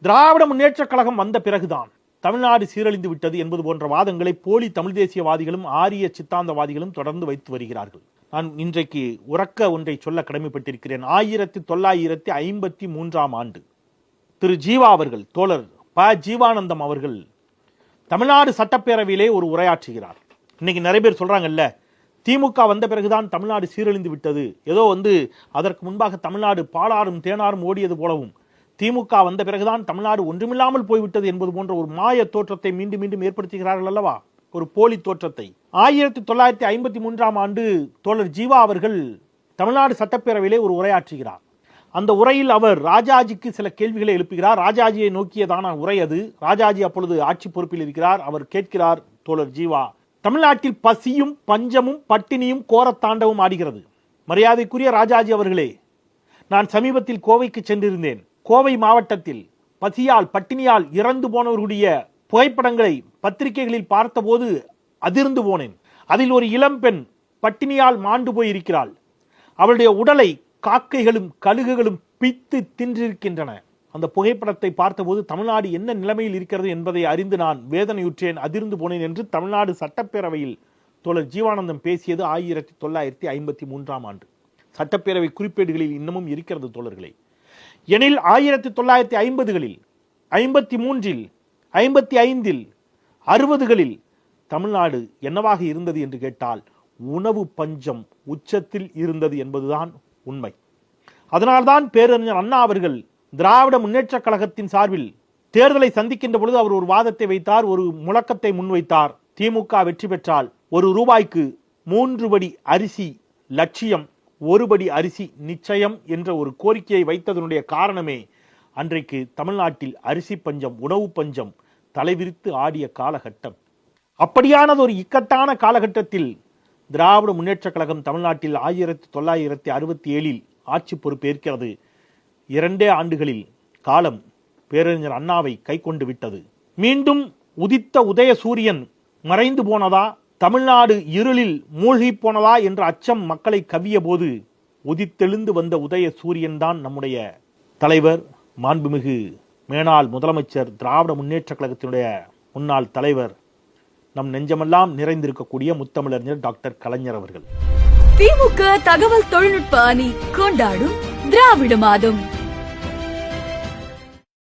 திராவிட முன்னேற்றக் கழகம் வந்த பிறகுதான் தமிழ்நாடு சீரழிந்து விட்டது என்பது போன்ற வாதங்களை போலி தமிழ் தேசியவாதிகளும் ஆரிய சித்தாந்தவாதிகளும் தொடர்ந்து வைத்து வருகிறார்கள். நான் இன்றைக்கு உறக்க ஒன்றை சொல்ல கடமைப்பட்டிருக்கிறேன். 1953ஆம் ஆண்டு திரு ஜீவா அவர்கள், தோழர் ப ஜீவானந்தம் அவர்கள் தமிழ்நாடு சட்டப்பேரவையிலே ஒரு உரையாற்றுகிறார். இன்னைக்கு நிறைய பேர் சொல்றாங்கல்ல, திமுக வந்த பிறகுதான் தமிழ்நாடு சீரழிந்து விட்டது, ஏதோ அதற்கு முன்பாக தமிழ்நாடு பாலாறும் தேனாரும் ஓடியது போலவும் திமுக வந்த பிறகுதான் தமிழ்நாடு ஒன்றுமில்லாமல் போய்விட்டது என்பது போன்ற ஒரு மாய தோற்றத்தை மீண்டும் மீண்டும் ஏற்படுத்துகிறார்கள் அல்லவா, ஒரு போலி தோற்றத்தை. 1953ஆம் ஆண்டு தோழர் ஜீவா அவர்கள் தமிழ்நாடு சட்டப்பேரவையிலே ஒரு உரையாற்றுகிறார். அந்த உரையில் அவர் ராஜாஜிக்கு சில கேள்விகளை எழுப்புகிறார். ராஜாஜியை நோக்கியதான உரை அது. ராஜாஜி அப்பொழுது ஆட்சி பொறுப்பில் இருக்கிறார். அவர் கேட்கிறார், தோழர் ஜீவா, தமிழ்நாட்டில் பசியும் பஞ்சமும் பட்டினியும் கோரத்தாண்டவும் ஆடுகிறது. மரியாதைக்குரிய ராஜாஜி அவர்களே, நான் சமீபத்தில் கோவைக்கு சென்றிருந்தேன். கோவை மாவட்டத்தில் பசியால் பட்டினியால் இறந்து போனவர்களுடைய புகைப்படங்களை பத்திரிகைகளில் பார்த்தபோது அதிர்ந்து போனேன். அதில் ஒரு இளம்பெண் பட்டினியால் மாண்டு போயிருக்கிறாள். அவளுடைய உடலை காக்கைகளும் கழுகுகளும் பித்து தின்றிருக்கின்றன. அந்த புகைப்படத்தை பார்த்தபோது தமிழ்நாடு என்ன நிலைமையில் இருக்கிறது என்பதை அறிந்து நான் வேதனையுற்றேன், அதிர்ந்து போனேன் என்று தமிழ்நாடு சட்டப்பேரவையில் தோழர் ஜீவானந்தம் பேசியது 1953ஆம் ஆண்டு. சட்டப்பேரவை குறிப்பேடுகளில் இன்னமும் இருக்கிறது தோழர்களே. எனில் 1950களில் 53இல் 55இல் 60களில் தமிழ்நாடு என்னவாக இருந்தது என்று கேட்டால் உணவு பஞ்சம் உச்சத்தில் இருந்தது என்பதுதான் உண்மை. அதனால்தான் பேரறிஞர் அண்ணா அவர்கள் திராவிட முன்னேற்றக் கழகத்தின் சார்பில் தேர்தலை சந்திக்கின்ற பொழுது அவர் ஒரு வாதத்தை வைத்தார், ஒரு முழக்கத்தை முன்வைத்தார். திமுக வெற்றி பெற்றால் ₹1 3 படி அரிசி லட்சியம், 1 படி அரிசி நிச்சயம் என்ற ஒரு கோரிக்கையை வைத்ததனுடைய காரணமே அன்றைக்கு தமிழ்நாட்டில் அரிசி பஞ்சம், உணவு பஞ்சம் தலைவிரித்து ஆடிய காலகட்டம். அப்படியானது ஒரு இக்கட்டான காலகட்டத்தில் திராவிட முன்னேற்றக் கழகம் தமிழ்நாட்டில் 1967இல் ஆட்சி பொறுப்பேற்கிறது. 2 ஆண்டுகளில் காலம் பேரறிஞர் அண்ணாவை கை கொண்டு விட்டது. மீண்டும் உதித்த உதய சூரியன் மறைந்து போனதா, தமிழ்நாடு இருளில் மூழ்கி போனதா என்ற அச்சம் மக்களை கவ்விய போது உதித்தெழுந்து வந்த உதய சூரியன் தான் நம்முடைய தலைவர், மாண்புமிகு மேனாள் முதலமைச்சர், திராவிட முன்னேற்றக் கழகத்தினுடைய முன்னாள் தலைவர், நம் நெஞ்சமெல்லாம் நிறைந்திருக்கக்கூடிய முத்தமிழறிஞர் டாக்டர் கலைஞர் அவர்கள். திமுக தகவல் தொழில்நுட்ப அணி கொண்டாடும் திராவிட மாதம்.